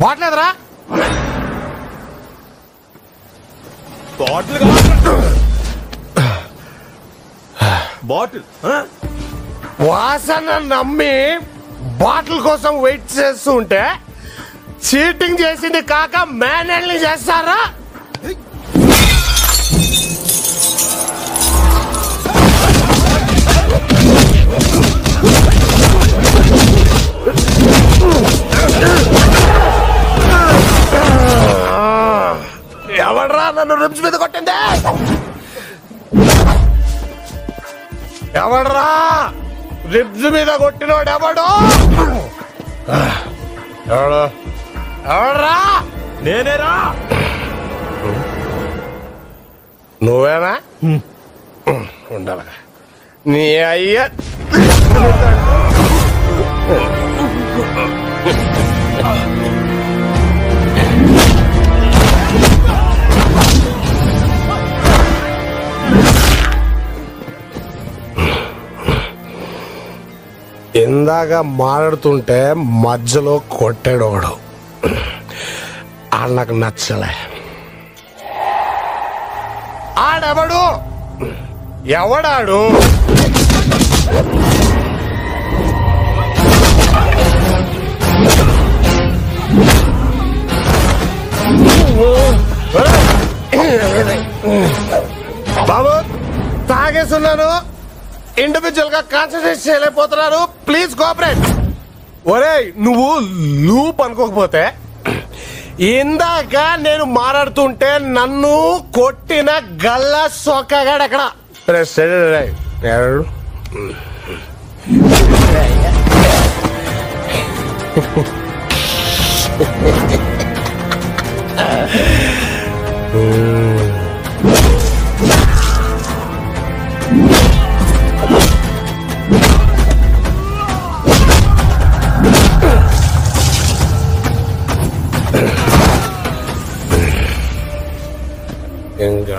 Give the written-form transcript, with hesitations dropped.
బాట్లేదురా bottle వాసన నమ్మి bottle కోసం వెయిట్ చేస్తూ ఉంటే చీటింగ్ చేసింది కాక మేనేజ్ని చేస్తారా? ఎవడ్రా నన్ను రిబ్స్ మీద కొట్టింది? ఎవడ్రా రిబ్స్ మీద కొట్టినోడు? ఎవడు ఎవడు ఎవడ్రా? నేనేరా. నువ్వేనా? ఉండాలి నీ అయ్య. ఇందాక మాట్లాడుతుంటే మధ్యలో కొట్టాడోడు, నాకు నచ్చలే. ఆడెవడు? ఎవడాడు? బాబు తాగేస్తున్నాను, ఇండివిజువల్ గా కాన్సన్ట్రేట్ చేయలేకపోతున్నారు, ప్లీజ్ కోఆపరేట్. ఒరే నువ్వు లూప్ అనుకోకపోతే ఇందాక నేను మాట్లాడుతుంటే నన్ను కొట్టిన గల్ల సొక్కగాడు అక్కడ. ఇంకా